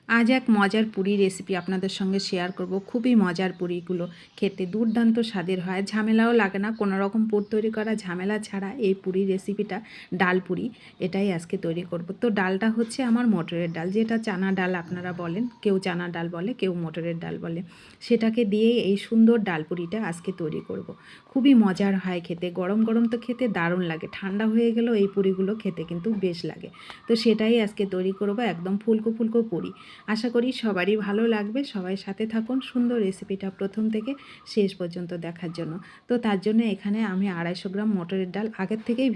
আজ এক মজার পুরি রেসিপি আপনাদের সঙ্গে শেয়ার করব। খুবই মজার পুরিগুলো খেতে দুর্দান্ত স্বাদের হয়, ঝামেলাও লাগে না। কোনো রকম পুর তৈরি করা ঝামেলা ছাড়া এই পুরি রেসিপিটা ডাল পুরি, এটাই আজকে তৈরি করব। তো ডালটা হচ্ছে আমার মটরের ডাল, যেটা চানা ডাল আপনারা বলেন, কেউ চানা ডাল বলে, কেউ মটরের ডাল বলে। সেটাকে দিয়েই এই সুন্দর ডাল পুরিটা আজকে তৈরি করব। খুবই মজার হয় খেতে, গরম গরম তো খেতে দারুণ লাগে, ঠান্ডা হয়ে গেলেও এই পুরিগুলো খেতে কিন্তু বেশ লাগে। তো সেটাই আজকে তৈরি করব, একদম ফুলকো ফুলকো পুরি। আশা করি সবারই ভালো লাগবে। সবাই সাথে থাকুন সুন্দর রেসিপিটা প্রথম থেকে শেষ পর্যন্ত দেখার জন্য। তো তার জন্য এখানে আমি 250 গ্রাম মটরের ডাল আগের থেকেই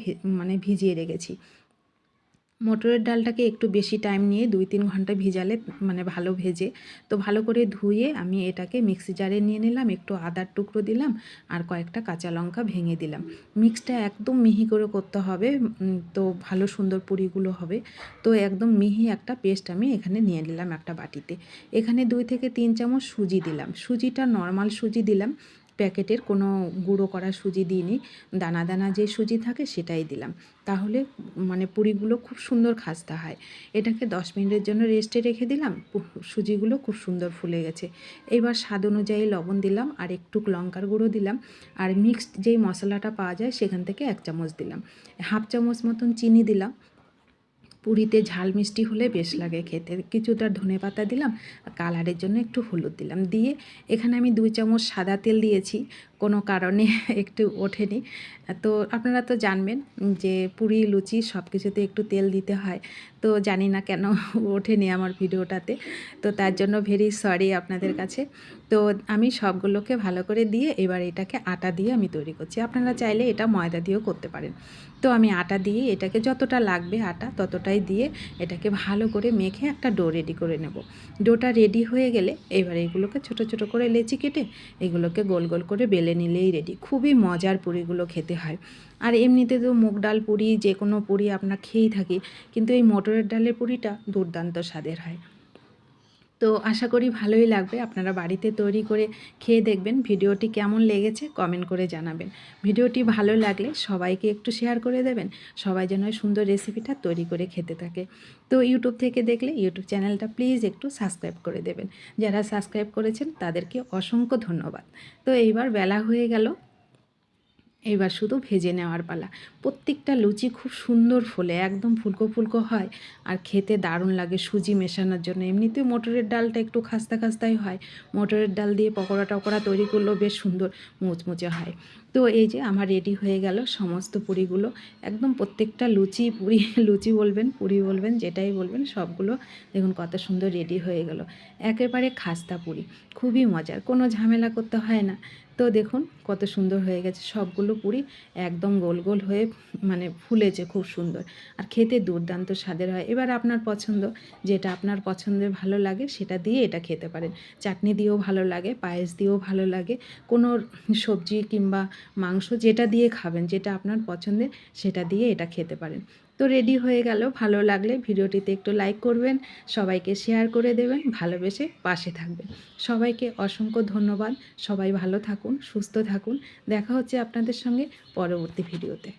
ভিজিয়ে রেখেছি। মটরের ডালটাকে একটু বেশি টাইম নিয়ে 2-3 ঘন্টা ভিজালে ভালো ভেজে, তো ভালো করে ধুয়ে আমি এটাকে মিক্সি জারে নিয়ে নিলাম, একটু আদার টুকরো দিলাম আর কয়েকটা কাঁচা লঙ্কা ভেঙে দিলাম। মিক্সটা একদম মিহি করে করতে হবে, তো ভালো সুন্দর পুরিগুলো হবে। তো একদম মিহি একটা পেস্ট আমি এখানে নিয়ে নিলাম একটা বাটিতে। এখানে 2 থেকে 3 চামচ সুজি দিলাম। সুজিটা নর্মাল সুজি দিলাম, প্যাকেটের কোনো গুঁড়ো করা সুজি দিইনি, দানা দানা যে সুজি থাকে সেটাই দিলাম। তাহলে পুরিগুলো খুব সুন্দর খাস্তা হয়। এটাকে 10 মিনিটের জন্য রেস্টে রেখে দিলাম। সুজিগুলো খুব সুন্দর ফুলে গেছে। এবার স্বাদ অনুযায়ী লবণ দিলাম আর একটু লঙ্কার গুঁড়ো দিলাম, আর মিক্সড যেই মশলাটা পাওয়া যায় সেখান থেকে 1 চামচ দিলাম। হাফ চামচ মতন চিনি দিলাম। পুরিতে ঝাল মিষ্টি হলে বেশ লাগে খেতে। কিছুটা ধনেপাতা দিলাম, কালারের জন্য একটু হলুদ দিলাম। দিয়ে এখানে আমি 2 চামচ সাদা তেল দিয়েছি, কোনো কারণে একটু ওঠেনি। তো আপনারা তো জানবেন যে পুরি লুচি সব কিছুতে একটু তেল দিতে হয়, তো জানি না কেন ওঠেনি আমার ভিডিওটাতে। তো তার জন্য ভেরি সরি আপনাদের কাছে। তো আমি সবগুলোকে ভালো করে দিয়ে এবার এটাকে আটা দিয়ে আমি তৈরি করছি। আপনারা চাইলে এটা ময়দা দিয়েও করতে পারেন। তো আমি আটা দিয়ে এটাকে যতটা লাগবে আটা ততটাই দিয়ে এটাকে ভালো করে মেখে একটা ডো রেডি করে নেব। ডোটা রেডি হয়ে গেলে এবার এগুলোকে ছোট ছোট করে লেচি কেটে এগুলোকে গোল গোল করে বেলে নিলেই রেডি। খুবই মজার পুরিগুলো খেতে হয়। আর এমনিতে তো মুগ ডাল পুরি, যে কোনো পুরি আমরা খেয়েই থাকি, কিন্তু এই মটরের ডালের পুরিটা দুর্দান্ত স্বাদের হয়। তো আশা করি ভালোই লাগবে। আপনারা বাড়িতে তৈরি করে খেয়ে দেখবেন। ভিডিওটি কেমন লেগেছে কমেন্ট করে জানাবেন। ভিডিওটি ভালো লাগলে সবাইকে একটু শেয়ার করে দেবেন, সবাই যেন সুন্দর রেসিপিটা তৈরি করে খেতে থাকে। তো ইউটিউব থেকে দেখলে ইউটিউব চ্যানেলটা প্লিজ একটু সাবস্ক্রাইব করে দেবেন। যারা সাবস্ক্রাইব করেছেন তাদেরকে অসংখ্য ধন্যবাদ। তো এইবার বেলা হয়ে গেল, এবার শুধু ভেজে নেওয়ার পালা। প্রত্যেকটা লুচি খুব সুন্দর ফোলে, একদম ফুলকো ফুলকো হয় আর খেতে দারুণ লাগে সুজি মেশানোর জন্য। এমনিতেও মটরের ডালটা একটু খাস্তা খাস্তাই হয়, মটরের ডাল দিয়ে পকোড়া টকোড়া তৈরি করলেও বেশ সুন্দর মুচমুচে হয়। তো এই যে আমার রেডি হয়ে গেল সমস্ত পুরিগুলো, একদম প্রত্যেকটা লুচি পুরি লুচি বলবেন পুরি বলবেন যেটাই বলবেন, সবগুলো দেখুন কত সুন্দর রেডি হয়ে গেল। একেবারে খাস্তা পুরি, খুবই মজার, কোনো ঝামেলা করতে হয় না। তো দেখুন কত সুন্দর হয়ে গেছে সবগুলো পুরি, একদম গোল গোল হয়ে ফুলেছে খুব সুন্দর, আর খেতে দুর্দান্ত স্বাদের হয়। এবার আপনার পছন্দ, যেটা আপনার পছন্দের ভালো লাগে সেটা দিয়ে এটা খেতে পারেন। চাটনি দিয়েও ভালো লাগে, পায়েস দিয়েও ভালো লাগে, কোনো সবজি কিংবা মাংস যেটা দিয়ে খাবেন, যেটা আপনার পছন্দের সেটা দিয়ে এটা খেতে পারেন। তো রেডি হয়ে গেল। ভালো লাগলে ভিডিওটিতে একটু লাইক করবেন, সবাইকে শেয়ার করে দেবেন, ভালোবেসে পাশে থাকবেন। সবাইকে অসংখ্য ধন্যবাদ। সবাই ভালো থাকুন, সুস্থ থাকুন। দেখা হচ্ছে আপনাদের সঙ্গে পরবর্তী ভিডিওতে।